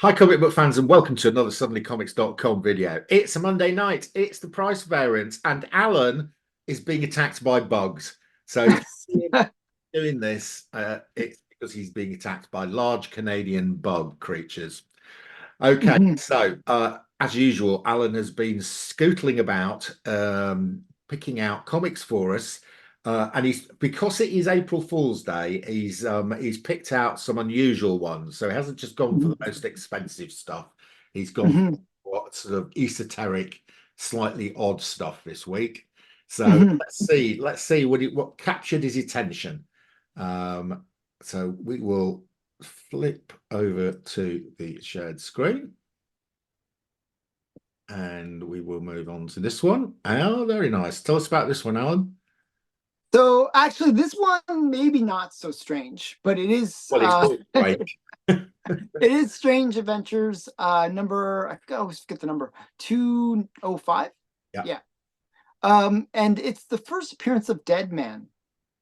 Hi, comic book fans, and welcome to another SuddenlyComics.com video. It's a Monday night, it's the price variance, and Alan is being attacked by bugs. So, if you're doing this, it's because he's being attacked by large Canadian bug creatures. Okay, Mhm, so as usual, Alan has been scootling about, picking out comics for us. And he's because it is April Fool's Day, he's picked out some unusual ones. So he hasn't just gone for the mhm, most expensive stuff. He's gone for mhm, what sort of esoteric, slightly odd stuff this week. So mhm. let's see what captured his attention. Um, so we will flip over to the shared screen and we will move on to this one. Oh, very nice. Tell us about this one, Alan. So actually, this one maybe not so strange, but it is Well, it's called Break. it is Strange Adventures number I always forget the number 205. Yeah. Yeah. And it's the first appearance of Dead Man.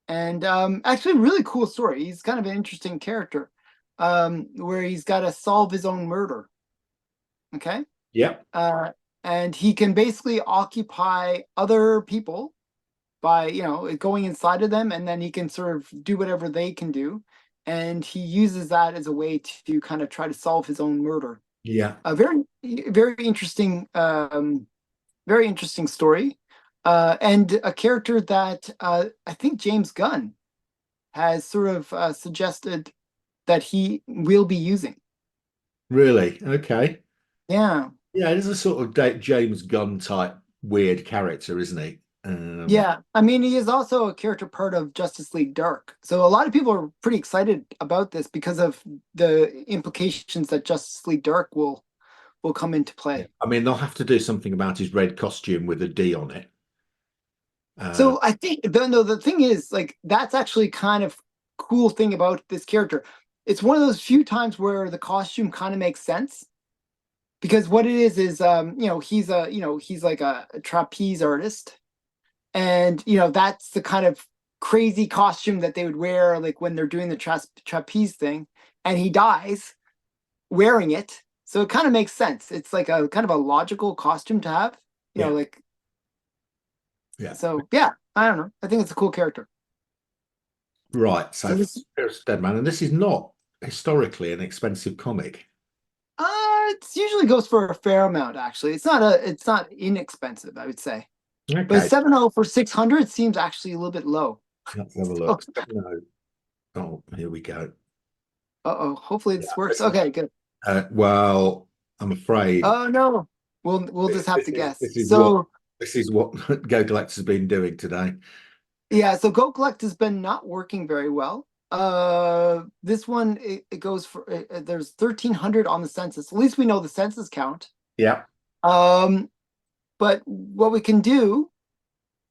And actually really cool story. He's kind of an interesting character. Where he's got to solve his own murder. Okay? Yep. Uh and he can basically occupy other people by going inside of them, and then he can sort of do whatever they can do, and he uses that as a way to kind of try to solve his own murder. Yeah. A very interesting, very interesting story, and a character that I think James Gunn has sort of suggested that he will be using. Really? Okay. Yeah. Yeah, it is a sort of James Gunn type weird character, isn't he? Yeah, I mean, he is also a character part of Justice League Dark. So a lot of people are pretty excited about this because of the implications that Justice League Dark will come into Yeah. play. I mean, they'll have to do something about his red costume with a D on it. Uh, So I think the thing is, like, that's actually kind of cool thing about this character. It's one of those few times where the costume kind of makes sense, because what it is he's like a trapeze artist, and that's the kind of crazy costume that they would wear, like when they're doing the trapeze thing, and he dies wearing it, so it kind of makes sense. It's like a kind of a logical costume to have, yeah. like, Yeah. so yeah, I don't know, I think it's a cool character. Right. So So this First Dead Man, and this is not historically an expensive comic. it usually goes for a fair amount. Actually, it's not inexpensive, I would say, but Okay. 7.0 for 600 seems actually a little bit low. Let's have a So, look. No. Oh, here we go. uh-oh, hopefully Yeah, this works. this is Okay, good. well, I'm afraid Oh no, we'll just have this to is guess. this is what So this is what Go Collector's been doing today. yeah, so Go Collect has been not working very well. This one, it goes for there's 1,300 on the census. At least we know the census count. Yeah. Um, but what we can do,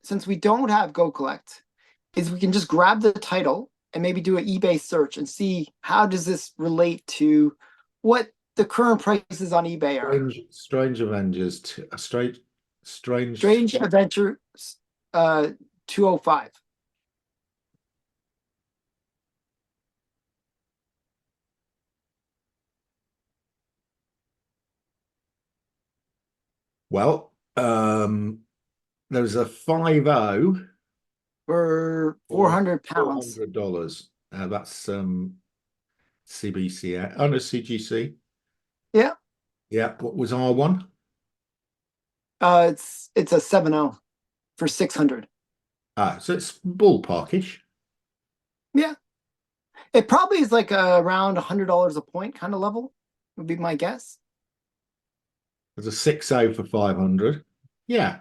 since we don't have Go Collect, is we can just grab the title and maybe do an eBay search and see how does this relate to what the current prices on eBay are. Strange Avengers, a strange. Strange Adventure, uh, 205. Well, there's a 50 For for 400 pounds. $400. That's CBC. Oh no, CGC. Yeah. Yeah. What was R1? It's a 7.0 for 600. Ah, so it's ballparkish. Yeah. It probably is like around $100 a point kind of level, would be my guess. There's a 60 for 500. Yeah.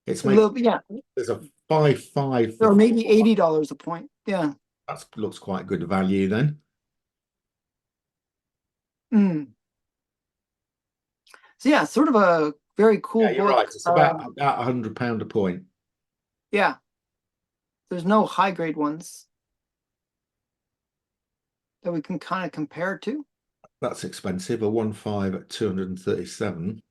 It's A making little bit, yeah. there's a 55 for Or maybe $80 a point. Yeah. that looks quite good value then. Mm. So yeah, sort of a very cool Yeah, you're right. book. It's about £100 a point. Yeah. There's no high grade ones that we can kind of compare to. That's expensive. A 1.5 at 237.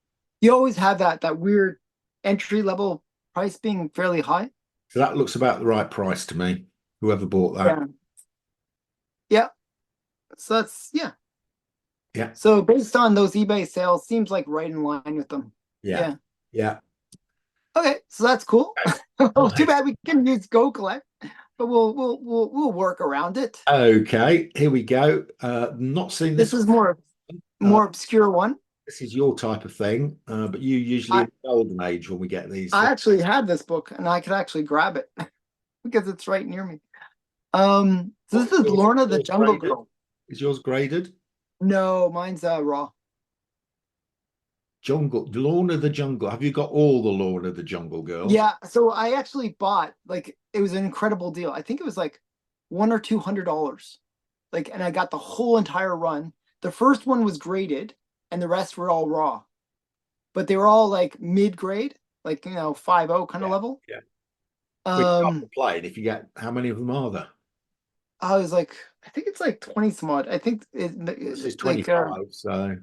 You always have that weird entry level price being fairly high. So that looks about the right price to me. Whoever bought that. Yeah. Yeah. So that's, yeah. Yeah. So based on those eBay sales, seems like right in line with them. Yeah. Yeah. Yeah. Okay, so that's cool. Well, too Right. bad we can use Go Collect, but we'll work around it. Okay, here we go. Not seen This this is one. more obscure one. This is your type of thing, but you usually I in the golden age when we get these. I actually have this book and I could actually grab it because it's right near me. So this What's is yours, Lorna the yours Jungle graded? Girl. Is yours graded? No, mine's raw. Jungle, Lorna the Jungle. Have you got all the Lorna the Jungle girls? Yeah, so I actually bought like it was an incredible deal. I think it was like $100 or $200. Like, and I got the whole entire run. The first one was graded, and the rest were all raw. But they were all like mid-grade, like 5.0 kind of Yeah, level. yeah. We can't Um, complain if you get how many of them are there? I was like, I think it's like 20 some odd. I think This is like 25, so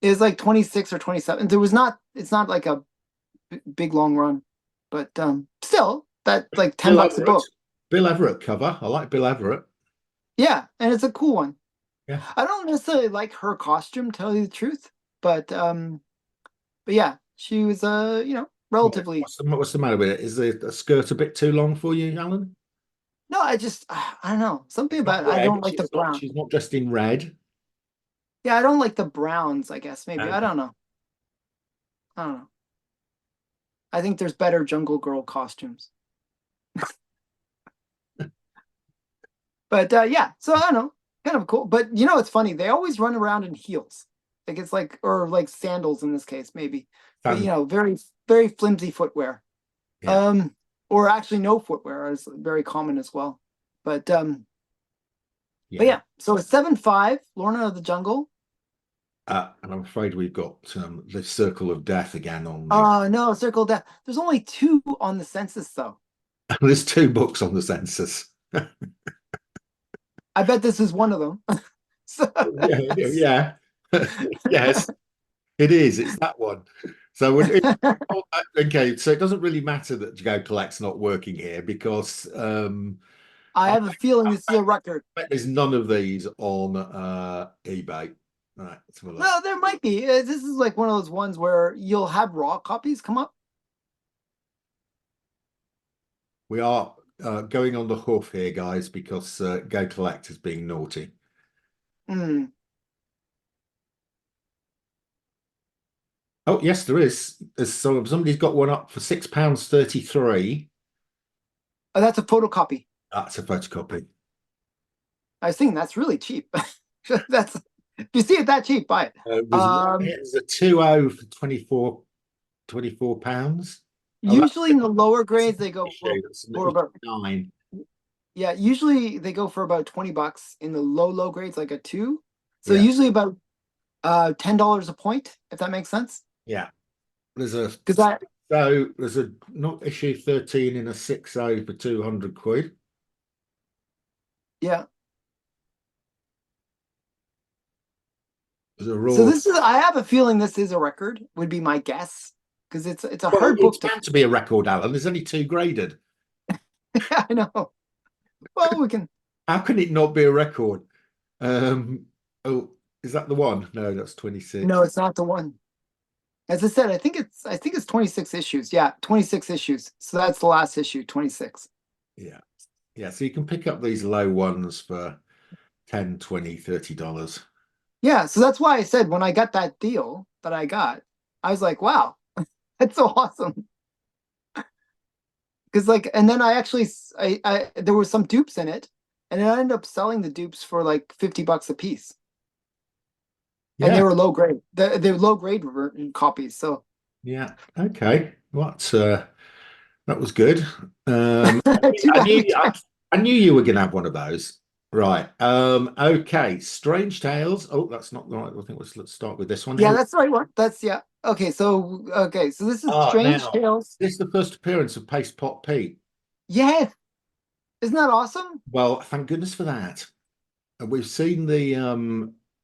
it was like 26 or 27. There was not, it's not like a big long run, but still that like Bill $10 a Everett. book. Bill Everett cover. I like Bill Everett. Yeah, and it's a cool one. Yeah. I don't necessarily like her costume, tell you the truth, but yeah, she was relatively. What's the matter with it? Is the skirt a bit too long for you, Alan? No, I don't know. Something It's not about it. I red. don't like the brown. She's not dressed in red. Yeah, I don't like the browns, I guess maybe. I Okay. don't know. I don't know. I think there's better Jungle Girl costumes. But yeah, so I don't know. Kind of cool. But it's funny. They always run around in heels. Like it's like or like sandals in this case, maybe. But Fan- very, very flimsy footwear. yeah. Um, or actually no footwear is very common as well. But Yeah. yeah, so it's 7.5, Lorna of the Jungle. And I'm afraid we've got the Circle of Death again on the. No, Circle of Death. There's only two on the census though. There's two books on the census. I bet this is one of them. So Yeah, yeah. Yes, it is. It's that one. So when it, okay, so it doesn't really matter that Go Collect's not working here because I I have a feeling this is a record. bet there's none of these on eBay. Right, let's have a look. Well, there might be. This is like one of those ones where you'll have raw copies come up. We are going on the hoof here, guys, because Go Collect is being naughty. Mm. Oh, yes, there is. There's somebody's got one up for £6.33. Oh, that's a photocopy. That's a photocopy. I was thinking that's really cheap. That's if you see it that cheap, buy it. There's one here. There's a 2.0 for 24 pounds. Oh, Usually in the lower that's grades they go issue. That's for about nine. yeah, usually they go for about $20 in the low grades, like a 2. So Yeah, usually about $10 a point, if that makes sense. yeah. There's a Because that there's a not issue 13 in a 6.0 for 200 quid. yeah. There's a So raw. this is I have a feeling this is a record, would be my guess. Because it's a Well, hard it's book to bound to be a record, Alan. There's only two graded. I know. Well, we can How can it not be a record? Oh, is that the one? No, that's 26. no, it's not the one. As I said, I think it's 26 issues. Yeah, 26 issues. So that's the last issue, 26. Yeah. Yeah. So you can pick up these low ones for 10, 20, $30. Yeah, so that's why I said when I got that deal that I got, I was like, wow, that's so awesome. Because like, and then I actually, I there were some dupes in it, and I ended up selling the dupes for like $50 a piece, and they Yeah. were low grade. They're low grade copies. So Yeah. Okay. What that was good. too I bad knew we can't. I knew you were gonna have one of those. Right. Okay. Strange Tales. Oh, that's not the right. I think let's start with this one Yeah, here. that's the right one. That's yeah. Okay, so this is Ah, Strange now Tales. this is the first appearance of Paste Pot Pete. Yeah, isn't that awesome? Well, thank goodness for that. And we've seen the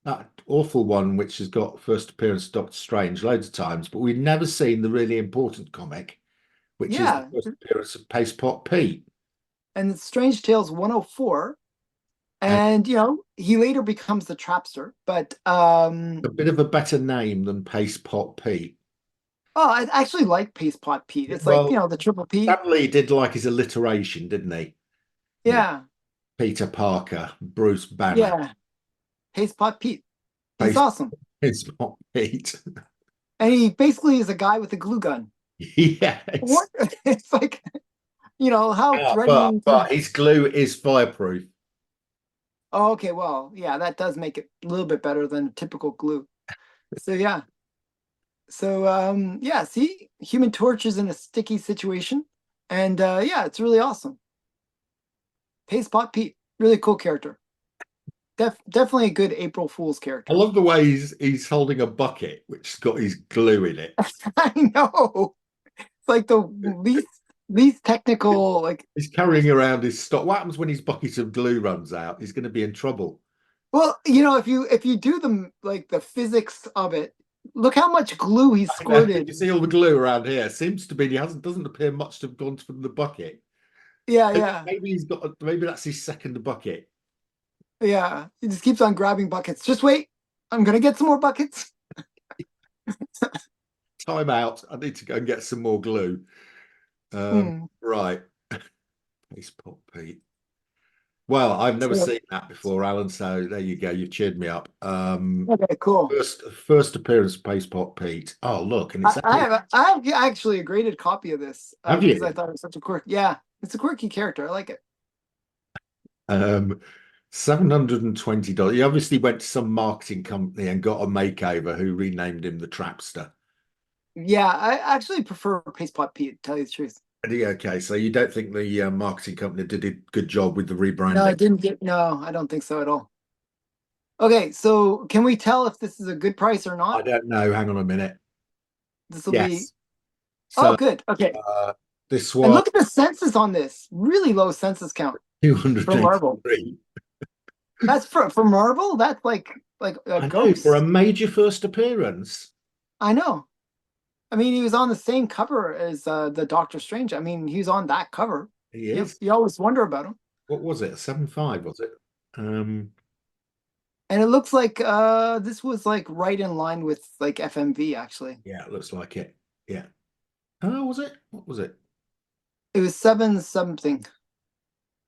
that awful one which has got first appearance of Doctor Strange loads of times, but we've never seen the really important comic, which is the Yeah, first appearance of Paste Pot Pete. and it's Strange Tales 104. And And he later becomes the Trapster. But a bit of a better name than Paste Pot Pete. oh, I actually like Paste Pot Pete. It's like Well, the Triple P. sadly, he did like his alliteration, didn't he? You know, Yeah, Peter Parker, Bruce Banner, yeah. Paste Pot Pete. He's Paste awesome. Paste Pot Pete. And he basically is a guy with a glue gun. Yes. What? It's like, how Yeah, threatening. but his glue is fireproof. Oh, okay, well, yeah, that does make it a little bit better than typical glue. So yeah. So yeah, see, Human Torch is in a sticky situation. And yeah, it's really awesome. Paste Pot Pete, really cool character. Definitely a good April Fool's I character. love the way he's holding a bucket which's got his glue in it. I know. It's like the least technical, like. He's carrying around his stock. What happens when his bucket of glue runs out? He's going to be in trouble. Well, if you do the physics of it, look how much glue he I know. You squirted. see all the glue around here. Seems to be he hasn't doesn't appear much to have gone from the bucket. Yeah, yeah, Maybe he's got maybe that's his second bucket. yeah. He just keeps on grabbing buckets. Just wait. I'm gonna get some more buckets. Time out. I need to go and get some more glue. Hmm. Right. Paste Pot Pete. Well, I've never So, seen that before, Alan. So there you go. You've cheered me up. okay, cool. First appearance of Paste Pot Pete. Oh, look, and it's I have actually a graded copy of this have because I you? thought it was such a quirk. Yeah, it's a quirky character. I like it. Um, $720. He obviously went to some marketing company and got a makeover who renamed him the Trapster. Yeah, I actually prefer Paste Pot Pete, to tell you the truth. Okay, so you don't think the marketing company did a good job with the No, I rebranding? didn't get. No, I don't think so at all. Okay, so can we tell if this is a good price or I not? don't know. Hang on a minute. This will be. Yes. Oh, So good. Okay. this And was look at the census on this. Really low census count for marble. 283. That's for marble. That's like a I know for a ghost. major first appearance. I know. I mean, he was on the same cover as the Doctor Strange. I mean, he was on that cover. He You is. you always wonder about him. What was it? 7.5, was it? And it looks like this was like right in line with like FMV actually. Yeah, it looks like it. Yeah. Oh, was it? What was it? It was seven something.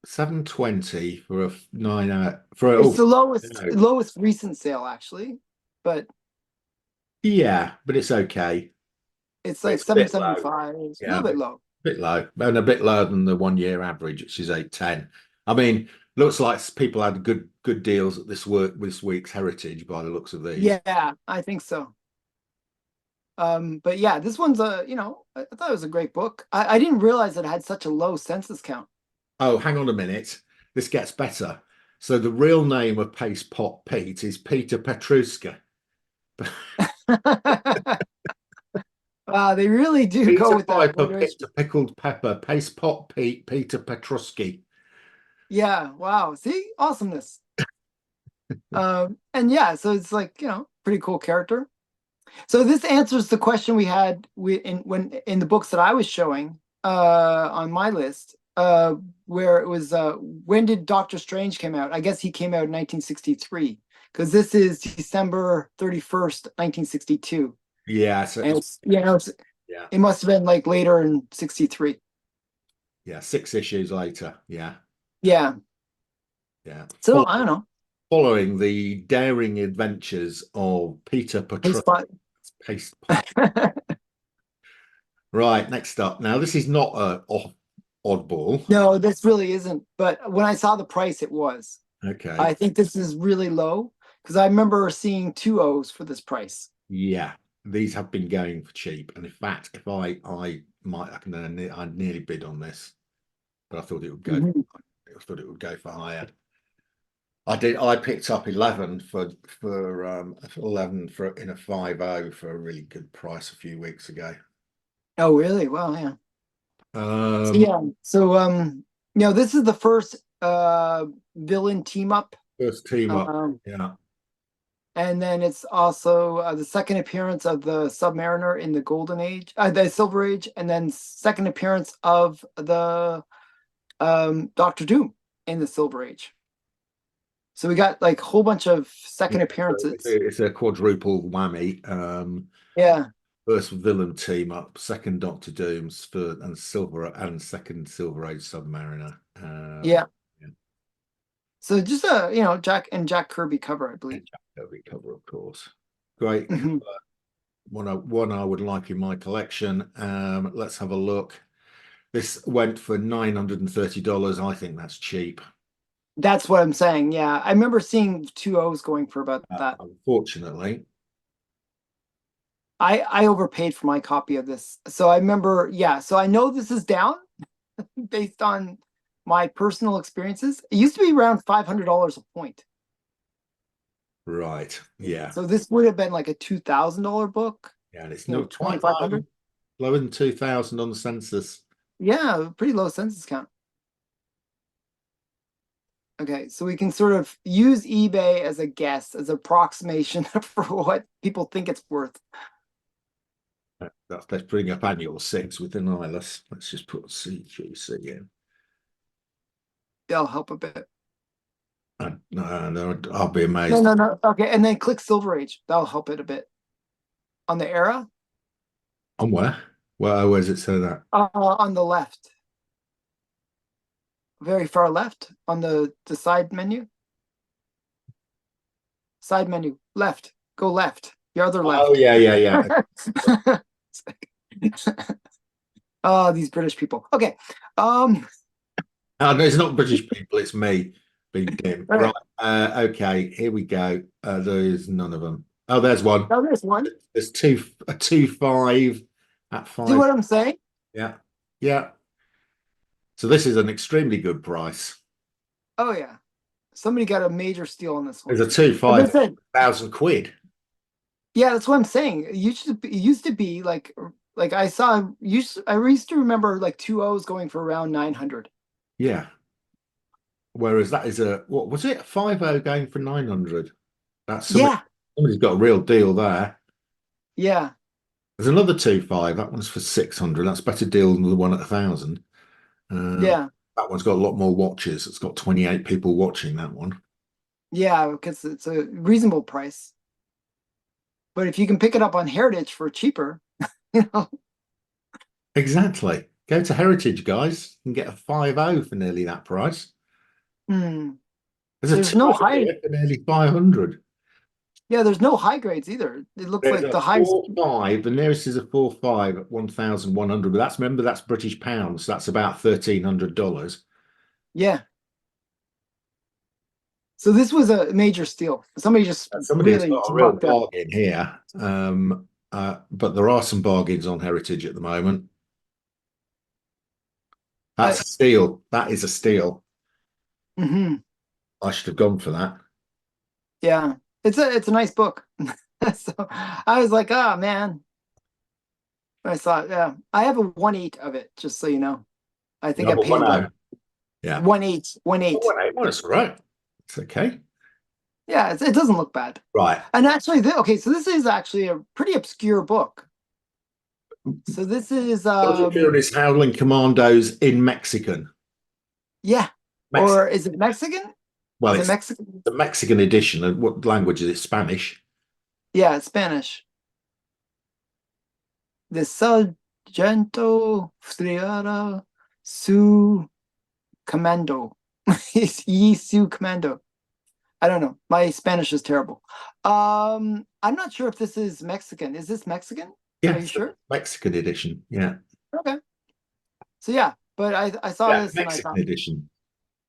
720 for a 9 hour for It's oh the lowest no. lowest recent sale actually, but Yeah, but it's okay. it's like It's a bit low. 775. It's a Yeah, little bit low. bit low. And a bit lower than the 1 year average, which is 810. I mean, looks like people had good deals at this week's Heritage by the looks of these. Yeah, I think so. But yeah, this one's I thought it was a great book. I didn't realize it had such a low census count. Oh, hang on a minute. This gets better. So the real name of Paste Pot Pete is Peter Petruska. They really do go Peter with that Piper, alliteration. Peter Pickled Pepper, Paste Pot Pete, Peter Petruski. Yeah, wow. See, awesomeness. And yeah, so it's like, pretty cool character. So this answers the question we had in the books that I was showing on my list, where it was when did Doctor Strange came out? I guess he came out in 1963 because this is December 31st, 1962. Yeah, so And it's it's, yeah, it must have been like later in 63. yeah, 6 issues later. Yeah, Yeah. yeah. So I don't know. Following the daring adventures of Peter Hey, Petruski. Spot. Paste Pot. Right, next up. Now, this is not a oddball. No, this really isn't. But when I saw the price, it was. Okay. I think this is really low because I remember seeing two O's for this price. Yeah, these have been going for cheap. And in fact, if I nearly bid on this, but I thought it would go. Mhm. I thought it would go for higher. I did. I picked up 11 for 11 for in a 5.0 for a really good price a few weeks ago. Oh, really? Wow, yeah. So, Um, yeah. So, this is the first villain team up. First team up. Um, Yeah. and then it's also the second appearance of the Submariner in the Golden Age, the Silver Age, and then second appearance of the Doctor Doom in the Silver Age. So we got like a whole bunch of Yeah, second so appearances. it's a quadruple whammy. Yeah, First villain team up, second Doctor Dooms for and Silver and second Silver Age Submariner. yeah. Yeah, So just Jack Kirby cover, I believe. and Jack Kirby cover, of course. Great cover. Mhm. One I would like in my collection. Let's have a look. This went for $930. I think that's cheap. That's what I'm saying. Yeah, I remember seeing two O's going for about that. Unfortunately, I overpaid for my copy of this, so I remember. Yeah, so I know this is down based on my personal experiences. It used to be around $500 a point, right? Yeah, so this would have been like a $2,000 book. yeah, and it's You know, not twenty quite five low, hundred. lower than 2,000 on the census. Yeah, pretty low census count. Okay, so we can sort of use eBay as a guess, as approximation for what people think it's worth. Let's bring up annual six with an eyeless. Let's just put CGC in. They'll help a bit. No, I'll be No, amazed. no, no. Okay, and then click Silver Age. That'll help it a bit. On the era, On where? Where's it say that? on the left, very far left, on the side menu. Side menu, left. Go left. Your other Oh left. yeah, yeah, yeah. Oh, these British people. Okay. Oh, no, it's not British people. It's me being dim. All Right. right. Okay. Here we go. There's none of them. Oh, there's one. Now there's one. There's a 2.5 at See five. what I'm saying? Yeah. Yeah. So this is an extremely good price. Oh yeah. Somebody got a major steal on this There's one. a two As I five said, thousand quid. yeah, that's what I'm saying. It used to be like I used to remember like two O's going for around 900. Yeah. Whereas that is a what was it? 5.0 going for 900. That's Yeah, somebody's got a real deal there. yeah, There's another 2.5. That one's for 600. That's a better deal than the one at 1,000. yeah, That one's got a lot more watches. It's got 28 people watching that one. yeah, because it's a reasonable price. But if you can pick it up on Heritage for cheaper, you know, Exactly. Go to Heritage, guys, and get a 5.0 for nearly that price. hmm, There's a there's no 2.0 high. here for nearly 500. Yeah, there's no high grades either. It looks There's like a the highest. 4.5. The nearest is a 4.5 at 1,100. But remember, that's British pounds. So that's about $1,300. Yeah. So this was a major steal. Somebody just Somebody's really got a real lucked out. bargain here. But there are some bargains on Heritage at the moment. Uh, That's a steal. That is a steal. mhm. I should have gone for that. Yeah, it's a nice book. So I was like, oh man. I saw it. Yeah, I have a 1/8 of it, just so you know. I You think I have a paid like 1.0. Yeah. 1/8, one Oh, eight. 1.8. Well, that's all right. It's okay. Yeah, it doesn't look bad. Right. And actually, okay, so this is actually a pretty obscure book. So this is Social Security's Howling Commandos in Mexican. yeah, Mexican. or is it Mexican? Well, Is it it's Mexican? the Mexican edition. And what language is it? Spanish. Yeah, it's Spanish. The Sargento Friara Su Commando. Yi Su Commando. I don't know. My Spanish is terrible. I'm not sure if this is Mexican. Is this Mexican? Are you Yes, the sure? Mexican edition. Yeah. Okay. So yeah, but I saw Yeah, this and I Mexican thought edition.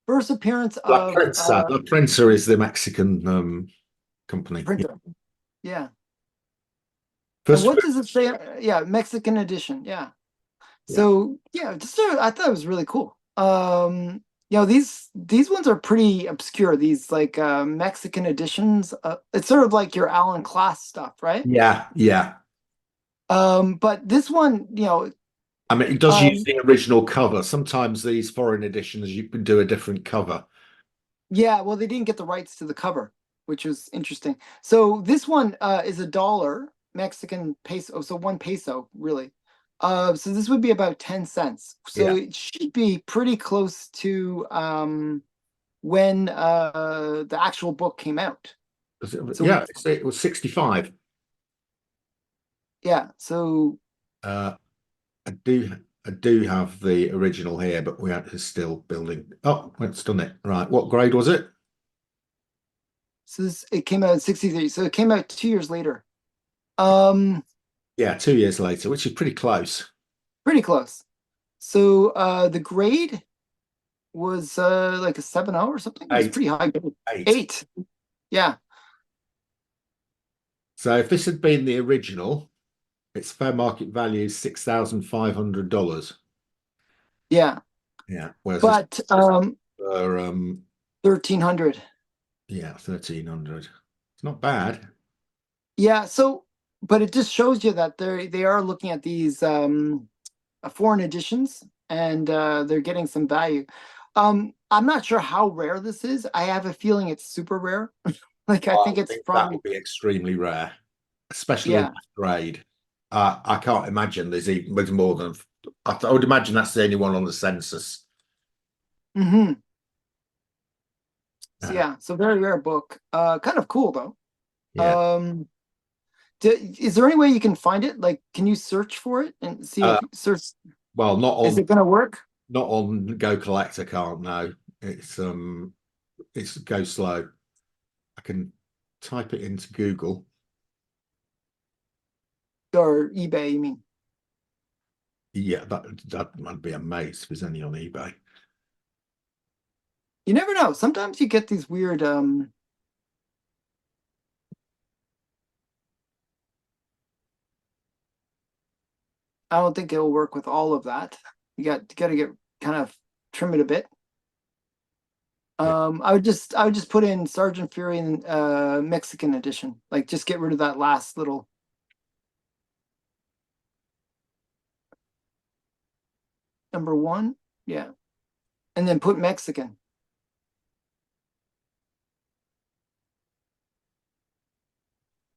first appearance La of Prensa. La Prensa is the Mexican company. Yeah. printer. Yeah. And First, what does it say? Yeah, Mexican edition. Yeah. yeah, So yeah, I thought it was really cool. These ones are pretty obscure. These like Mexican editions. It's sort of like your Allan class stuff, right? yeah, yeah. But this one, I mean, it does use um, the original cover. Sometimes these foreign editions, you can do a different cover. yeah. Well, they didn't get the rights to the cover, which was interesting. So this one is $1 Mexican peso, so 1 peso really. So this would be about 10 cents. So Yeah, it should be pretty close to when the actual book came out. So Yeah, it was 65. yeah, so Uh, I do have the original here, but we are still building. Oh, it's done it. Right. What grade was it? it came out in 63. So it came out 2 years later. Um, Yeah, 2 years later, which is pretty close. Pretty close. So the grade was like a 7.0 or something. It was Eight, pretty high grade. eight. 8. Yeah. So if this had been the original, its fair market value is $6,500. Yeah. Yeah, whereas this But for 1,300. yeah, 1,300. It's not bad. Yeah, so but it just shows you that they are looking at these foreign editions, and they're getting some value. I'm not sure how rare this is. I have a feeling it's super rare. Like I I think it's think that probably, would be extremely rare, especially in yeah. that grade. I can't imagine there's more than. I would imagine that's the only one on the census. Hmm. So Uh, yeah, so very rare book. Kind of cool though. yeah. Um, is there any way you can find it? Like, can you search for it and see Uh, if search? well, Is it gonna work? not on Go Collect. I can't. No, it's go slow. I can type it into Google. Or eBay, you mean? Yeah, that I'd be amazed if it's only on eBay. You never know. Sometimes you get these weird I don't think it'll work with all of that. You got to get kind of trim it a bit. Yeah, I would just put in Sergeant Fury and Mexican edition. Like just get rid of that last little #1. Yeah. And then put Mexican.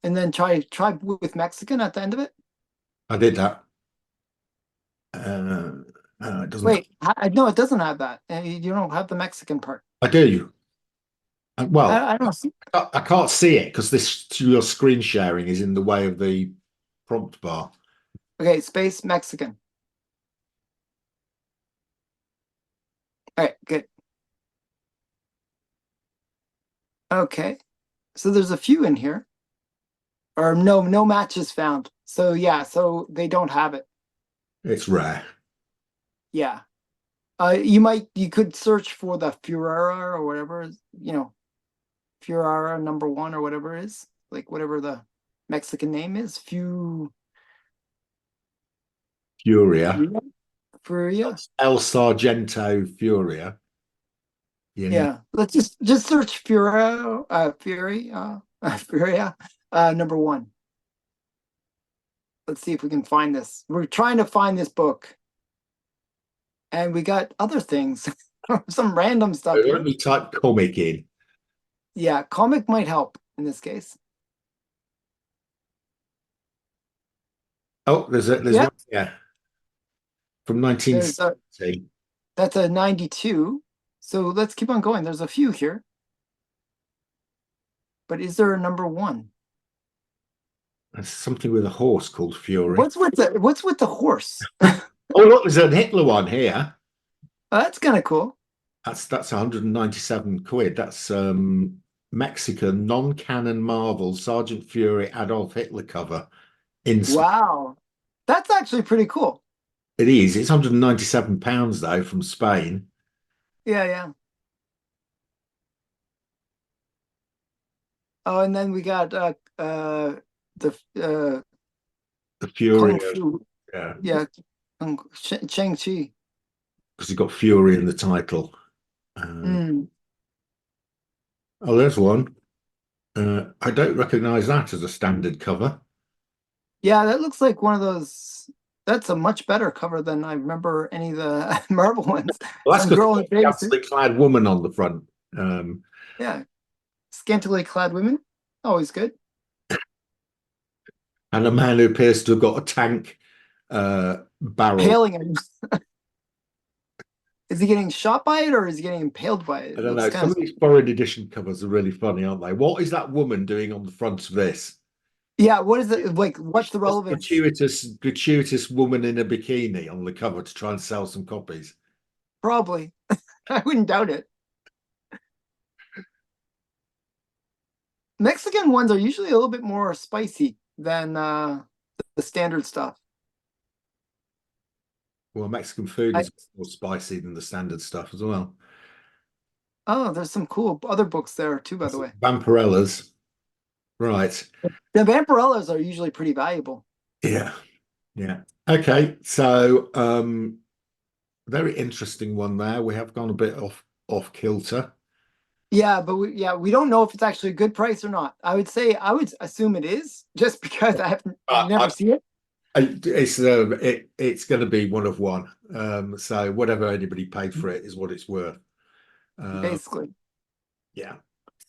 And then try with Mexican at the end of it. I did that. Uh, it doesn't. Wait, no, it doesn't have that. You don't have the Mexican part. I do. Well, I don't see. I can't see it because this your screen sharing is in the way of the prompt bar. Okay, space Mexican. All right, good. Okay. So there's a few in here. Or no matches found. So yeah, so they don't have it. It's rare. Yeah. You could search for the Furera or whatever, Furera #1 or whatever it is, like whatever the Mexican name is. Furia. Furia? Furia? El Sargento Furia. Yeah. Yeah. Let's just search Furera, Furia, #1. Let's see if we can find this. We're trying to find this book. And we got other things. Some random stuff Let here. me type comic in. Yeah, comic might help in this case. Oh, there's Yeah, one. Yeah, from there's a 1970. that's a 92. So let's keep on going. There's a few here. But is there a #1? There's something with a horse called Fury. What's with the horse? Oh, look, there's a Hitler one here. That's kind of cool. That's 197 quid. That's Mexican non-canon Marvel Sergeant Fury Adolf Hitler cover. In Wow. That's actually pretty cool. it is. It's 197 pounds though from Spain. Yeah, yeah. Oh, and then we got the The Fury Kung of Fu. yeah, Yeah, Shang-Chi. because he got Fury in the title. Mm. Oh, there's one. I don't recognise that as a standard cover. Yeah, that looks like one of those. That's a much better cover than I remember any of the Marvel ones. Well, that's Some because girl in it's a got a bathing suit. scantily clad woman on the front. Yeah, scantily clad women. Always good. And a man who appears to have got a tank barrel. Hailing him. Is he getting shot by it or is he getting impaled by it? I It don't looks know. kind Some of of these foreign edition covers are really funny, aren't they? What is that woman doing on the front of this? yeah. What is it like? What's the Just relevance? gratuitous woman in a bikini on the cover to try and sell some copies. Probably. I wouldn't doubt it. Mexican ones are usually a little bit more spicy than the standard stuff. Well, Mexican food I is more spicy than the standard stuff as well. Oh, there's some cool other books there too, by the way. Vampirellas, right? The Vampirellas are usually pretty valuable. Yeah, yeah. Okay, so very interesting one there. We have gone a bit off kilter. Yeah, but we don't know if it's actually a good price or not. I would assume it is, just because I haven't But never seen it. it's going to be one of one. So whatever anybody paid for it is what it's worth. Uh, Basically. yeah.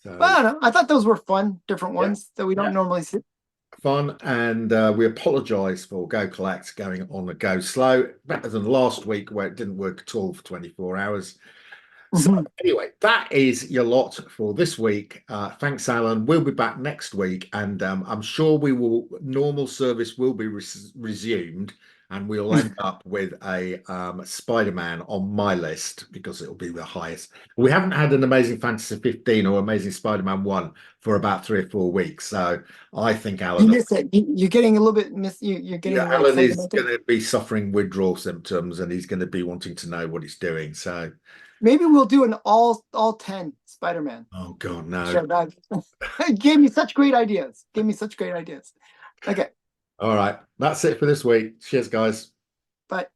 But So I don't know. I thought those were fun, different yeah, ones that we don't yeah, normally see. fun, and we apologise for Go Collect going on a go slow. Better than last week where it didn't work at all for 24 hours. So Mhm. anyway, that is your lot for this week. Thanks, Alan. We'll be back next week, and I'm sure normal service will be resumed, and we'll end up with a Spider-Man on my list because it'll be the highest. We haven't had an Amazing Fantasy 15 or Amazing Spider-Man 1 for about 3 or 4 weeks, so I think You Alan, miss it. You're getting a little bit you're yeah, getting like Alan is sentimental. going to be suffering withdrawal symptoms, and he's going to be wanting to know what he's doing. So, Maybe we'll do an all 10 Spider-Man oh God, no. show. That gave me such great ideas. Gave me such great ideas. Okay, All right. That's it for this week. Cheers, guys. bye.